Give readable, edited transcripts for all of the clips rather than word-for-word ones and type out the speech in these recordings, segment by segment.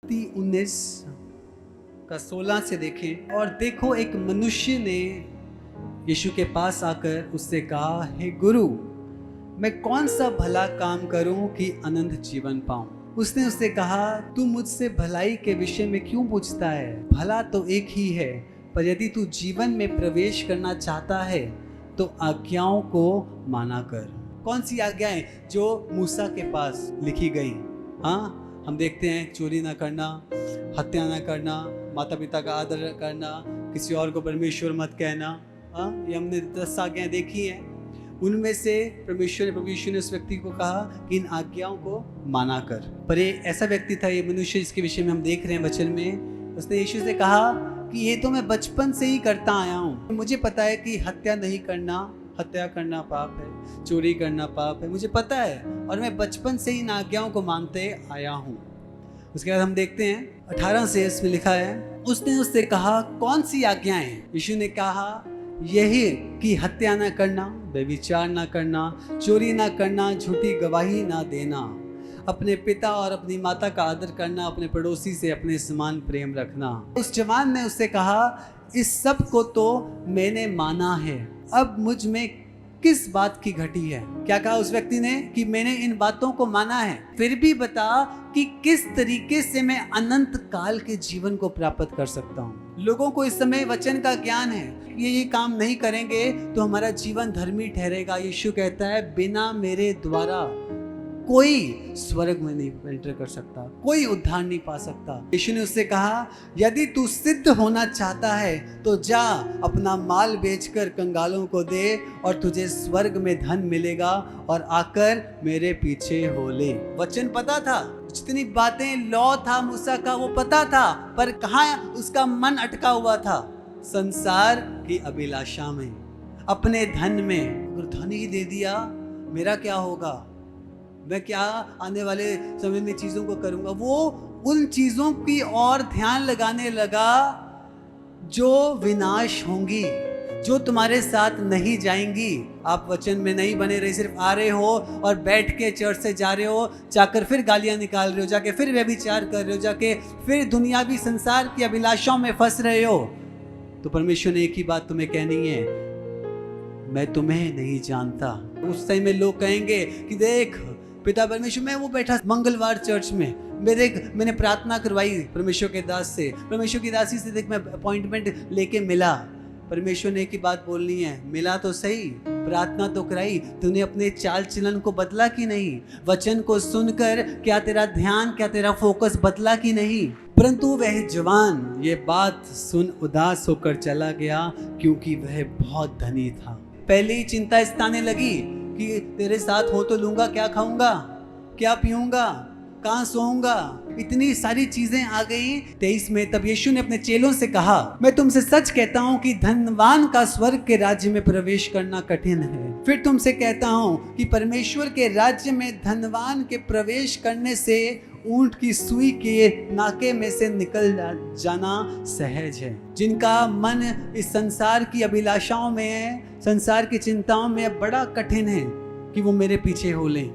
19 का 16 से देखें। और देखो, एक मनुष्य ने यीशु के पास आकर उससे कहा, हे गुरु, मैं कौन सा भला काम करूं कि अनंत जीवन पाऊं? उसने उससे कहा, तू मुझसे भलाई के विषय में क्यों पूछता है? भला तो एक ही है, पर यदि तू जीवन में प्रवेश करना चाहता है तो आज्ञाओं को माना कर। कौन सी आज्ञाएं? जो मूसा के पास लिखी गई। हाँ, हम देखते हैं, चोरी ना करना, हत्या ना करना, माता पिता का आदर करना, किसी और को परमेश्वर मत कहना। हाँ, ये हमने 10 आज्ञाएं देखी हैं। उनमें से परमेश्वर ने उस व्यक्ति को कहा कि इन आज्ञाओं को माना कर। पर ये ऐसा व्यक्ति था, ये मनुष्य जिसके विषय में हम देख रहे हैं वचन में, उसने यीशु से कहा कि ये तो मैं बचपन से ही करता आया हूँ। मुझे पता है कि हत्या नहीं करना, हत्या करना पाप है, चोरी करना पाप है, मुझे पता है, और मैं बचपन से ही इन आज्ञाओं को मानते आया हूँ। उसके बाद हम देखते हैं 18 से इसमें लिखा है, उसने उससे कहा, कौन सी आज्ञाएं? यीशु ने कहा, यही कि हत्या ना करना, व्यभिचार ना करना, चोरी ना करना, झूठी गवाही ना देना, अपने पिता और अपनी माता का आदर करना, अपने पड़ोसी से अपने समान प्रेम रखना। उस जवान ने उससे कहा, इस सब को तो मैंने माना है, अब मुझ में किस बात की घटी है? क्या कहा उस व्यक्ति ने? कि मैंने इन बातों को माना है, फिर भी बता कि किस तरीके से मैं अनंत काल के जीवन को प्राप्त कर सकता हूँ। लोगों को इस समय वचन का ज्ञान है, ये काम नहीं करेंगे तो हमारा जीवन धर्मी ठहरेगा। यीशु कहता है, बिना मेरे द्वारा कोई स्वर्ग में नहीं एंटर कर सकता, कोई उद्धार नहीं पा सकता। यीशु ने उससे कहा, यदि तू सिद्ध होना चाहता है तो जा, अपना माल बेचकर कंगालों को दे और तुझे स्वर्ग में धन मिलेगा, और आकर मेरे पीछे हो ले। वचन पता था, जितनी बातें लॉ था मूसा का वो पता था, पर कहाँ उसका मन अटका हुआ था? संसार की अभिलाषा में, अपने धन में। अगर धन ही दे दिया, मेरा क्या होगा? मैं क्या आने वाले समय में चीज़ों को करूँगा? वो उन चीज़ों की ओर ध्यान लगाने लगा जो विनाश होंगी, जो तुम्हारे साथ नहीं जाएंगी। आप वचन में नहीं बने रहे, सिर्फ आ रहे हो और बैठ के चर्च से जा रहे हो, जाकर फिर गालियाँ निकाल रहे हो, जाके फिर व्यभिचार कर रहे हो, जाके फिर दुनियावी संसार की अभिलाषाओं में फंस रहे हो, तो परमेश्वर ने एक ही बात तुम्हें कहनी है, मैं तुम्हें नहीं जानता। उस टाइम में लोग कहेंगे कि देख पिता परमेश्वर, मैं वो बैठा मंगलवार चर्च में, मैंने प्रार्थना करवाई परमेश्वर के दास से, परमेश्वर की दासी से, देख मैं अपॉइंटमेंट लेके मिला। परमेश्वर ने की बात बोलनी है, मिला तो सही, प्रार्थना तो कराई, तूने अपने चाल चलन को बदला कि नहीं? वचन को सुनकर क्या तेरा ध्यान, क्या तेरा फोकस बदला कि नहीं? परंतु वह जवान ये बात सुन उदास होकर चला गया, क्योंकि वह बहुत धनी था। पहले ही चिंता सताने लगी कि तेरे साथ हो तो लूंगा, क्या खाऊंगा, क्या पीऊंगा, कहाँ सोऊंगा, इतनी सारी चीजें आ गई। 23 में तब यीशु ने अपने चेलों से कहा, मैं तुमसे सच कहता हूँ कि धनवान का स्वर्ग के राज्य में प्रवेश करना कठिन है। फिर तुमसे कहता हूँ कि परमेश्वर के राज्य में धनवान के प्रवेश करने से ऊंट की सुई के नाके में से निकल जाना सहज है। जिनका मन इस संसार की अभिलाषाओं में है, संसार की चिंताओं में, बड़ा कठिन है कि वो मेरे पीछे हो लें,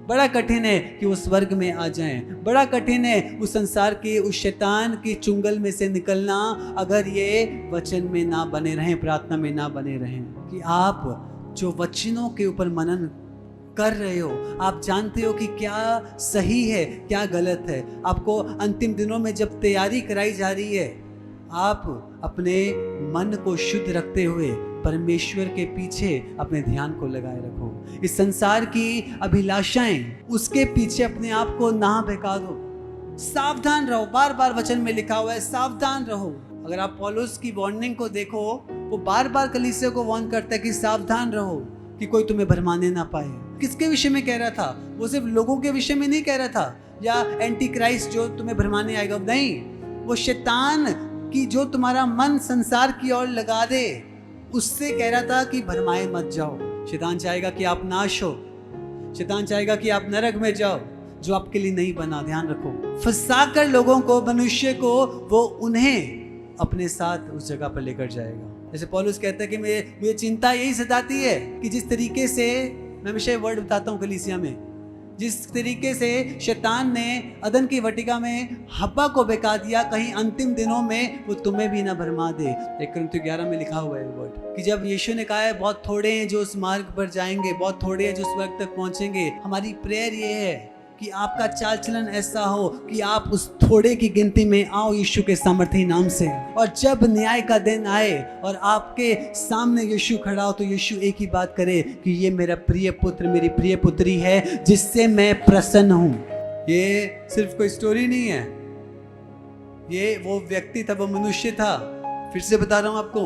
बड़ा कठिन है कि वो स्वर्ग में आ जाएं, बड़ा कठिन है उस संसार के, उस शैतान की चुंगल में से निकलना, अगर ये वचन में ना बने रहें, प्रार्थना में ना बने रहें। कि आप जो वचनों के ऊपर मनन कर रहे हो, आप जानते हो कि क्या सही है, क्या गलत है। आपको अंतिम दिनों में जब तैयारी कराई जा रही है, आप अपने मन को शुद्ध रखते हुए परमेश्वर के पीछे अपने ध्यान को लगाए रखो। इस संसार की अभिलाषाएं, उसके पीछे अपने आप को ना बहका दो। सावधान रहो, बार बार वचन में लिखा हुआ है, सावधान रहो। अगर आप पौलुस की वार्निंग को देखो, वो बार बार कलीसिया को वार्न करता है कि सावधान रहो कि कोई तुम्हें भरमाने ना पाए। किसके विषय में कह रहा था? वो सिर्फ लोगों के विषय में नहीं कह रहा था, या एंटी क्राइस्ट जो तुम्हें भरमाने आएगा, नहीं, वो शैतान की जो तुम्हारा मन संसार की ओर लगा दे, उससे कह रहा था कि भरमाए मत जाओ। शैतान चाहेगा कि आप नाश हो, शैतान चाहेगा कि आप नरक में जाओ, जो आपके लिए नहीं बना। ध्यान रखो, फंसाकर लोगों को, मनुष्य को, वो उन्हें अपने साथ उस जगह पर लेकर जाएगा। जैसे पौलुस कहता है कि मुझे चिंता यही सताती है कि जिस तरीके से, मैं हमेशा वर्ड बताता हूँ कलीसिया में, जिस तरीके से शैतान ने अदन की वाटिका में हब्बा को बहका दिया, कहीं अंतिम दिनों में वो तुम्हें भी ना भरमा दे। 1 कुरिन्थियों 11 में लिखा हुआ है वर्ड कि जब यीशु ने कहा है बहुत थोड़े हैं जो उस मार्ग पर जाएंगे, बहुत थोड़े हैं जो उस वर्ग तक पहुंचेंगे। हमारी प्रेयर ये है कि आपका चाल चलन ऐसा हो कि आप उस थोड़े की गिनती में आओ यीशु के सामर्थी नाम से। और जब न्याय का दिन आए और आपके सामने यीशु खड़ा हो तो यीशु एक ही बात करे कि ये मेरा प्रिय पुत्र, मेरी प्रिय पुत्री है जिससे मैं प्रसन्न हूं। ये सिर्फ कोई स्टोरी नहीं है, ये वो व्यक्ति था, वो मनुष्य था। फिर से बता रहा हूं आपको,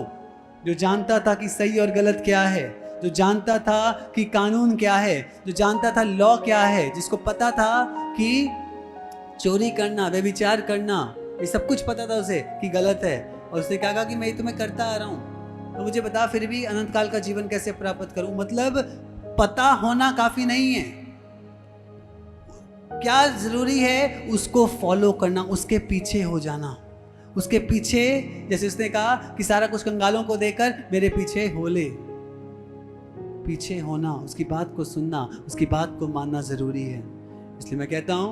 जो जानता था कि सही और गलत क्या है, जो जानता था कि कानून क्या है, जो जानता था लॉ क्या है, जिसको पता था कि चोरी करना, व्यभिचार करना, ये सब कुछ पता था उसे कि गलत है। और उसने कहा कि मैं तुम्हें करता आ रहा हूँ, तो मुझे बता फिर भी अनंत काल का जीवन कैसे प्राप्त करूं। मतलब पता होना काफी नहीं है, क्या जरूरी है उसको फॉलो करना, उसके पीछे हो जाना, उसके पीछे। जैसे उसने कहा कि सारा कुछ कंगालों को देकर मेरे पीछे हो ले। पीछे होना, उसकी बात को सुनना, उसकी बात को मानना जरूरी है। इसलिए मैं कहता हूं,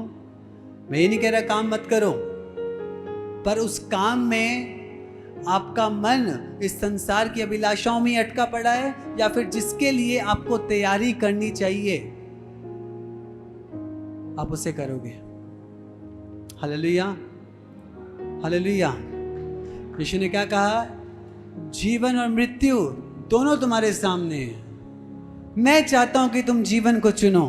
मैं ये नहीं कह रहा काम मत करो, पर उस काम में आपका मन इस संसार की अभिलाषाओं में अटका पड़ा है या फिर जिसके लिए आपको तैयारी करनी चाहिए आप उसे करोगे। Hallelujah, hallelujah. यीशु ने क्या कहा? जीवन और मृत्यु दोनों तुम्हारे सामने है, मैं चाहता हूं कि तुम जीवन को चुनो।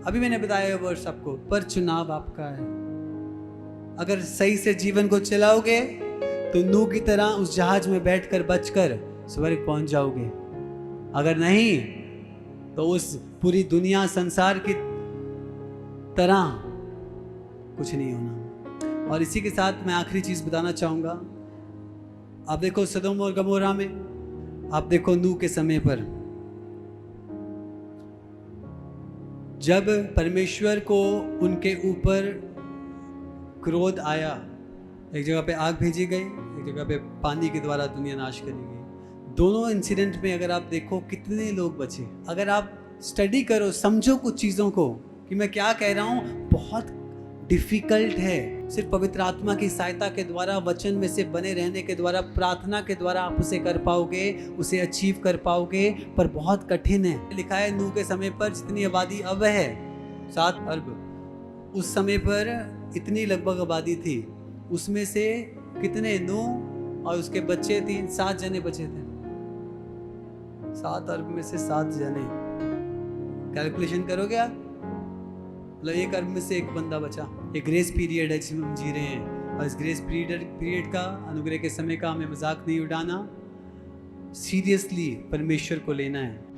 अभी मैंने बताया वर्ष आपको, पर चुनाव आपका है। अगर सही से जीवन को चलाओगे तो नूह की तरह उस जहाज में बैठकर बचकर स्वर्ग पहुंच जाओगे। अगर नहीं तो उस पूरी दुनिया संसार की तरह कुछ नहीं होना। और इसी के साथ मैं आखिरी चीज बताना चाहूंगा। आप देखो सदोम और गमोरा में, आप देखो नूह के समय पर जब परमेश्वर को उनके ऊपर क्रोध आया, एक जगह पे आग भेजी गई, एक जगह पे पानी के द्वारा दुनिया नाश करी गई। दोनों इंसिडेंट में अगर आप देखो कितने लोग बचे। अगर आप स्टडी करो, समझो कुछ चीज़ों को कि मैं क्या कह रहा हूँ, बहुत डिफिकल्ट है। सिर्फ पवित्र आत्मा की सहायता के द्वारा, वचन में से बने रहने के द्वारा, प्रार्थना के द्वारा आप उसे कर पाओगे, उसे अचीव कर पाओगे, पर बहुत कठिन है। लिखा है नूह के समय पर जितनी आबादी अब है 7 अरब, उस समय पर इतनी लगभग आबादी थी। उसमें से कितने, नूह और उसके बच्चे 7 जने बचे थे। 7 अरब में से 7 जने, कैलकुलेशन करोगे आप? मतलब 1 अरब में से 1 बंदा बचा। एक ग्रेस पीरियड है जिसमें हम जी रहे हैं, और इस ग्रेस पीरियड का, अनुग्रह के समय का हमें मजाक नहीं उड़ाना, सीरियसली परमेश्वर को लेना है।